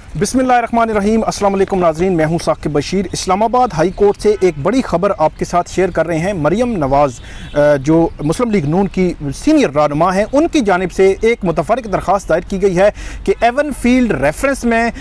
बिस्मिल्लाहिर्रहमानिर्रहीम। अस्सलाम वालेकुम नाज़रीन, मैं हूं साकिब बशीर। इस्लामाबाद हाई कोर्ट से एक बड़ी ख़बर आपके साथ शेयर कर रहे हैं। मरियम नवाज़ जो मुस्लिम लीग नून की सीनियर रहनुमा हैं, उनकी जानिब से एक मुतफ़र्रिक़ दरख्वास्त दायर की गई है कि एवन फील्ड रेफरेंस में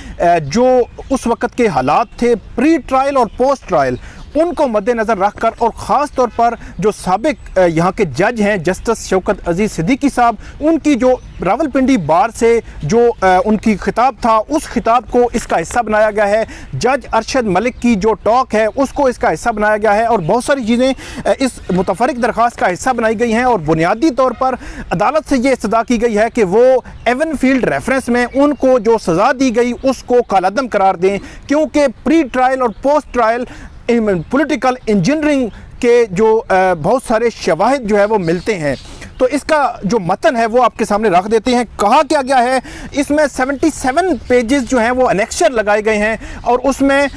जो उस वक़्त के हालात थे प्री ट्रायल और पोस्ट ट्रायल, उनको मद्देनज़र रख कर और ख़ास तौर पर जो साबिक यहाँ के जज हैं जस्टिस शौकत अजीज़ सिद्दीकी साहब, उनकी जो रावलपिंडी बार से जो उनकी खिताब था, उस खिताब को इसका हिस्सा बनाया गया है। जज अरशद मलिक की जो टॉक है उसको इसका हिस्सा बनाया गया है और बहुत सारी चीज़ें इस मुतफ़र्रिक़ दरख्वास्त का हिस्सा बनाई गई हैं। और बुनियादी तौर पर अदालत से ये इस्तदा की गई है कि वो एवन फील्ड रेफरेंस में उनको जो सज़ा दी गई उसको कालादम करार दें, क्योंकि प्री ट्रायल और पोस्ट ट्रायल पॉलिटिकल इंजीनियरिंग के जो बहुत सारे शवाहिद जो है वो मिलते हैं। तो इसका जो मतन है वो आपके सामने रख देते हैं। कहा क्या गया है, इसमें 77 पेजेस जो हैं वो अनेक्शर लगाए गए हैं और उसमें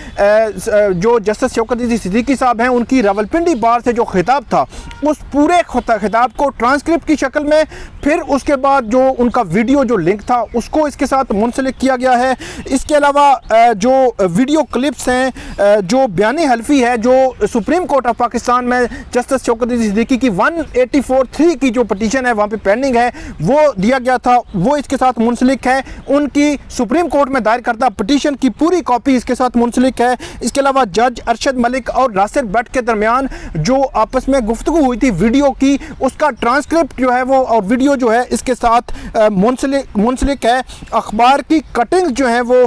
जो जस्टिस शौकत अजीज़ सिद्दीकी साहब हैं उनकी रावलपिंडी बार से जो खिताब था उस पूरे खिताब को ट्रांसक्रिप्ट की शक्ल में, फिर उसके बाद जो उनका वीडियो जो लिंक था उसको इसके साथ मुंसलिक किया गया है। इसके अलावा जो वीडियो क्लिप्स हैं, जो बयानी हल्फी है जो सुप्रीम कोर्ट ऑफ पाकिस्तान में जस्टिस शौकत अजीज़ सिद्दीकी की 184(3) की जो पटिशन है वहाँ पे पेंडिंग है, वो दिया गया था, वो इसके साथ मुंसलिक है। उनकी सुप्रीम कोर्ट में दायर करदा पटिशन की पूरी कॉपी इसके साथ मुंसलिक है। इसके अलावा जज अरशद मलिक और नासिर भट्ट के दरमियान जो आपस में गुफ्तगू हुई थी वीडियो की, उसका ट्रांसक्रिप्ट जो है वो और वीडियो जो है इसके साथ मुंसलिक है। अखबार की कटिंग जो है वो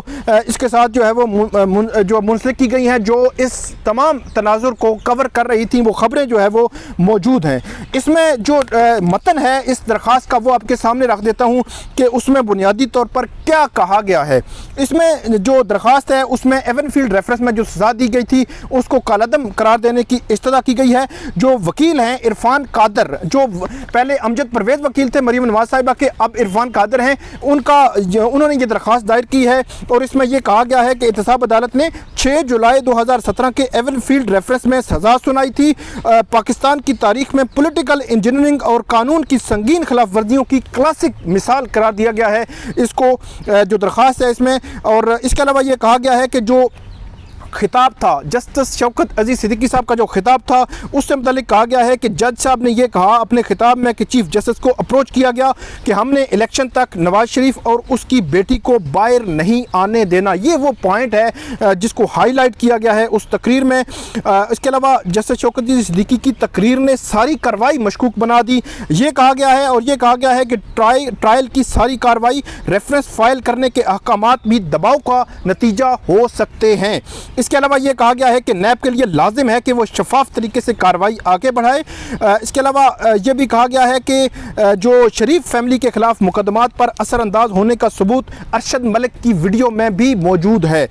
इसके साथ जो है वो जो मुंसलिक की गई हैं, जो इस तमाम तनाजुर को कवर कर रही थी, वो खबरें जो है वो मौजूद हैं। इसमें जो मतन है इस दरख्वास्त का वो आपके सामने रख देता हूँ कि उसमें बुनियादी तौर पर क्या कहा गया है। इसमें जो दरख्वास्त है उसमें एवन फील्ड रेफरेंस में जो सज़ा दी गई थी उसको कालादम करार देने की इस्तदा की गई है। जो वकील हैं इरफान कादर, जो पहले अमजद परवेज़ वकील थे मरियम नवाज़ साहिबा के, अब इरफान कादर हैं, उन्होंने ये दरख्वास्त दायर की है और इसमें यह कहा गया है कि एहतसाब अदालत ने 6 जुलाई 2017 के एवन फील्ड रेफरेंस में सज़ा सुनाई थी। पाकिस्तान की तारीख में पॉलिटिकल इंजीनियरिंग और कानून की संगीन खिलाफ वर्जियों की क्लासिक मिसाल करार दिया गया है इसको, जो दरख्वास्त है इसमें। और इसके अलावा ये कहा गया है कि जो खिताब था जस्टिस शौकत अजीज़ सिद्दीकी साहब का जो खिताब था उससे मुतालिक कहा गया है कि जज साहब ने यह कहा अपने खिताब में कि चीफ जस्टिस को अप्रोच किया गया कि हमने इलेक्शन तक नवाज शरीफ और उसकी बेटी को बाहर नहीं आने देना। ये वो पॉइंट है जिसको हाईलाइट किया गया है उस तकरीर में। इसके अलावा जस्टिस शौकत अजीज़ सिद्दीकी की तकरीर ने सारी कार्रवाई मशकूक बना दी, ये कहा गया है। और ये कहा गया है कि ट्रायल की सारी कार्रवाई रेफरेंस फाइल करने के अहकामात भी दबाव का नतीजा हो सकते हैं। इसके अलावा ये कहा गया है कि नैब के लिए लाजिम है कि वो शफाफ तरीके से कार्रवाई आगे बढ़ाए। इसके अलावा ये भी कहा गया है कि जो शरीफ फैमिली के खिलाफ मुकदमात पर असरअंदाज होने का सबूत अरशद मलिक की वीडियो में भी मौजूद है।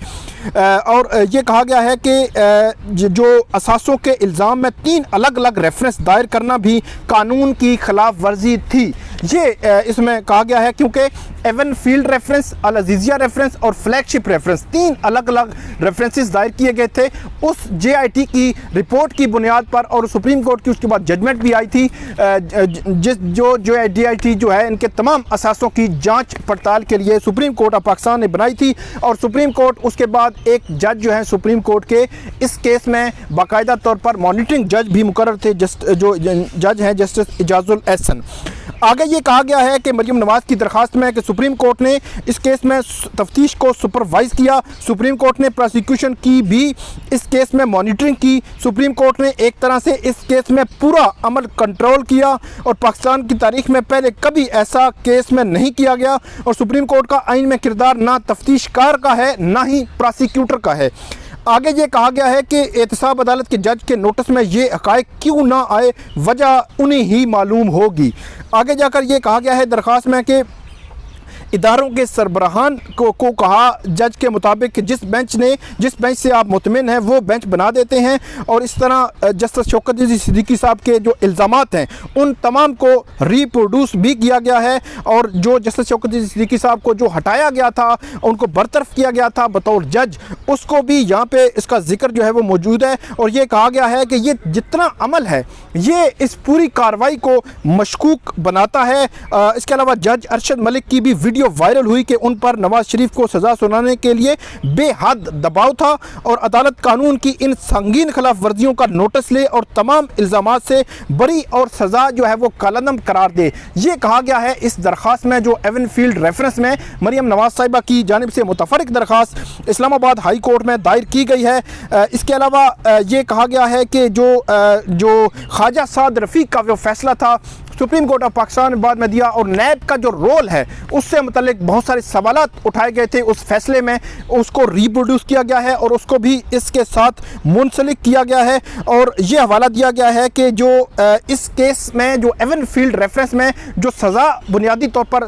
और ये कहा गया है कि जो असासों के इल्ज़ाम में 3 अलग अलग रेफरेंस दायर करना भी कानून की खिलाफ वर्जी थी। ये इसमें कहा गया है क्योंकि एवन फील्ड रेफरेंस, अल अजीज़िया रेफरेंस और फ्लैगशिप रेफरेंस 3 अलग अलग रेफरेंसेस दायर किए गए थे उस JIT की रिपोर्ट की बुनियाद पर। और सुप्रीम कोर्ट की उसके बाद जजमेंट भी आई थी जो JIT जो है इनके तमाम असासों की जांच पड़ताल के लिए सुप्रीम कोर्ट ऑफ पाकिस्तान ने बनाई थी। और सुप्रीम कोर्ट उसके बाद एक जज जो है सुप्रीम कोर्ट के इस केस में बाकायदा तौर पर मॉनिटरिंग जज भी मुकर्रर थे, जो जज हैं जस्टिस इजाजुल एहसन। आगे ये कहा गया है कि मरियम नवाज़ की दरख्वास्त में कि सुप्रीम कोर्ट ने इस केस में तफ्तीश को सुपरवाइज़ किया, सुप्रीम कोर्ट ने प्रोसिक्यूशन की भी इस केस में मॉनिटरिंग की, सुप्रीम कोर्ट ने एक तरह से इस केस में पूरा अमल कंट्रोल किया और पाकिस्तान की तारीख में पहले कभी ऐसा केस में नहीं किया गया। और सुप्रीम कोर्ट का आइन में किरदार ना तफ्तीशकार का है ना ही प्रोसिक्यूटर का है। आगे ये कहा गया है कि एहतसाब अदालत के जज के नोटिस में ये हक़ाइक़ क्यों ना आए, वजह उन्हें ही मालूम होगी। आगे जाकर ये कहा गया है दरख्वास्त में कि इदारों के सरबराहान को कहा जज के मुताबिक कि जिस बेंच से आप मुतमिन हैं वो बेंच बना देते हैं। और इस तरह जस्टिस शौकत अजीज़ सिद्दीकी साहब के जो इल्ज़ामात हैं उन तमाम को रिप्रोड्यूस भी किया गया है। और जो जस्टिस शौकत अजीज़ सिद्दीकी साहब को जो हटाया गया था, उनको बरतरफ किया गया था बतौर जज, उसको भी यहाँ पे इसका जिक्र जो है वो मौजूद है। और ये कहा गया है कि ये जितना अमल है ये इस पूरी कार्रवाई को मशकूक बनाता है। इसके अलावा जज अरशद मलिक की भी वीडियो वीडियो वायरल हुई कि उन पर नवाज शरीफ को सज़ा सुनाने के लिए बेहद दबाव था और अदालत कानून की इन संगीन खिलाफ वर्जियों का नोटिस ले और तमाम इल्ज़ामात से बरी और सज़ा जो है वो कालादम करार दे। ये कहा गया है इस दरख्वास्त में जो एवनफील्ड रेफरेंस में मरियम नवाज साहिबा की जानिब से मुतफरिक दरख्वास्त इस्लामाबाद हाई कोर्ट में दायर की गई है। इसके अलावा ये कहा गया है कि जो ख्वाजा साद रफ़ीक का जो फैसला था सुप्रीम कोर्ट ऑफ पाकिस्तान बाद में दिया और नैब का जो रोल है उससे मुतल्लिक बहुत सारे सवालात उठाए गए थे उस फैसले में, उसको रिप्रोड्यूस किया गया है और उसको भी इसके साथ मुंसलिक किया गया है। और ये हवाला दिया गया है कि जो इस केस में जो एवनफील्ड रेफरेंस में जो सज़ा बुनियादी तौर पर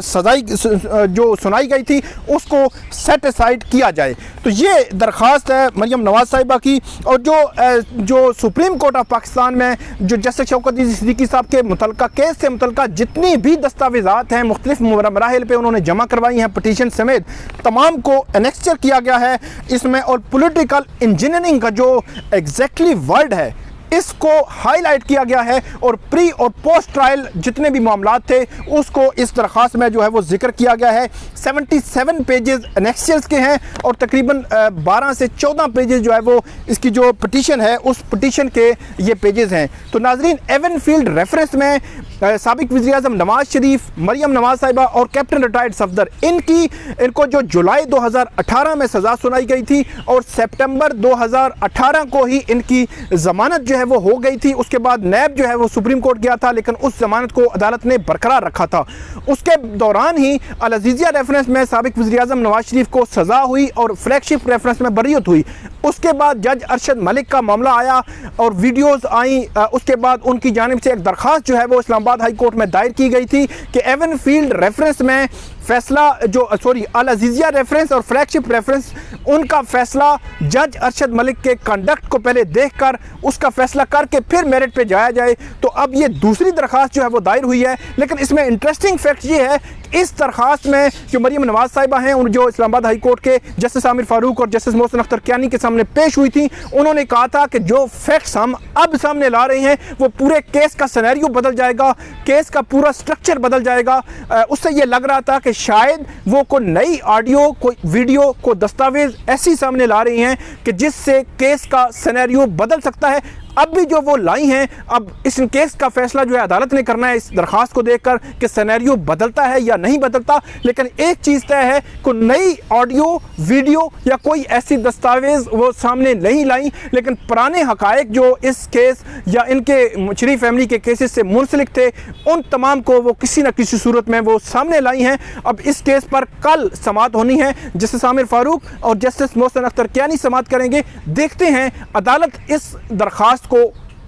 जो सुनाई गई थी उसको सेट असाइड किया जाए। तो ये दरख्वास्त है मरियम नवाज साहिबा की। और जो सुप्रीम कोर्ट ऑफ पाकिस्तान में जो जस्टिस शौकत अली सिद्दीकी साहब के मुतल्लिका केस से मुतल्लिका जितनी भी दस्तावेज़ात हैं मुख्तलिफ मराहिल पे उन्होंने जमा करवाई हैं, पटिशन समेत तमाम को एनेक्चर किया गया है इसमें। और पॉलिटिकल इंजीनियरिंग का जो एग्जैक्टली वर्ड है इसको हाईलाइट किया गया है और प्री और पोस्ट ट्रायल जितने भी मामलात थे उसको इस दरख्वास्त में जो है वो जिक्र किया गया है। 77 पेजेस एनेक्चर्स के हैं और तकरीबन 12 से 14 पेजेस जो है वो इसकी जो पटिशन है उस पटिशन के ये पेजेस हैं। तो नाजरीन, एवनफील्ड रेफरेंस में साबिक वज़ीर-ए-आज़म नवाज शरीफ, मरियम नवाज साहिबा और कैप्टन रिटायर्ड सफदर इनको जो जुलाई 2018 में सज़ा सुनाई गई थी और सितंबर 2018 को ही इनकी ज़मानत जो है वो हो गई थी। उसके बाद नैब जो है वो सुप्रीम कोर्ट गया था लेकिन उस जमानत को अदालत ने बरकरार रखा था। उसके दौरान ही अल अज़ीज़िया रेफरेंस में साबिक वज़ीर-ए-आज़म नवाज शरीफ को सज़ा हुई और फ्लैगशिप रेफरेंस में बरीयत हुई। उसके बाद जज अरशद मलिक का मामला आया और वीडियोज़ आई। उसके बाद उनकी जानिब से एक दरख्वास्त जो है वो इस्लामाबाद हाई कोर्ट में दायर की गई थी कि एवनफील्ड रेफरेंस में फैसला अल अज़ीज़िया रेफरेंस और फ्लैगशिप रेफरेंस उनका फैसला जज अरशद मलिक के कंडक्ट को पहले देखकर उसका फैसला करके फिर मेरिट पे जाया जाए। तो अब ये दूसरी दरख्वास्त जो है वो दायर हुई है। लेकिन इसमें इंटरेस्टिंग फैक्ट ये है कि इस दरख्वास्त में जो मरियम नवाज साहिबा हैं उन जो इस्लामाबाद हाई कोर्ट के जस्टिस आमिर फारूक और जस्टिस मोहसिन अख्तर कियानी के सामने पेश हुई थी, उन्होंने कहा था कि जो फैक्ट्स हम अब सामने ला रहे हैं वो पूरे केस का सिनेरियो बदल जाएगा, केस का पूरा स्ट्रक्चर बदल जाएगा। उससे ये लग रहा था कि शायद वो कोई नई ऑडियो, कोई वीडियो, कोई दस्तावेज ऐसी सामने ला रही हैं कि जिससे केस का सिनेरियो बदल सकता है। अब भी जो वो लाई हैं, अब इस केस का फैसला जो है अदालत ने करना है इस दरख्वास्त को देखकर कि सिनेरियो बदलता है या नहीं बदलता। लेकिन एक चीज़ तय है कि नई ऑडियो, वीडियो या कोई ऐसी दस्तावेज वो सामने नहीं लाई, लेकिन पुराने हकायक जो इस केस या इनके शरीफ फैमिली के केसेस से मुंसलिक थे उन तमाम को वो किसी न किसी सूरत में वो सामने लाई हैं। अब इस केस पर कल समाअत होनी है, जस्टिस आमिर फारूक और जस्टिस मोहसिन अख्तर कियानी समाअत करेंगे। देखते हैं अदालत इस दरख्वास्त को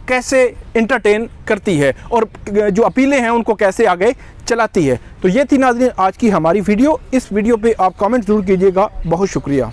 कैसे एंटरटेन करती है और जो अपीलें हैं उनको कैसे आगे चलाती है। तो ये थी नाज़रीन आज की हमारी वीडियो। इस वीडियो पे आप कमेंट जरूर कीजिएगा। बहुत शुक्रिया।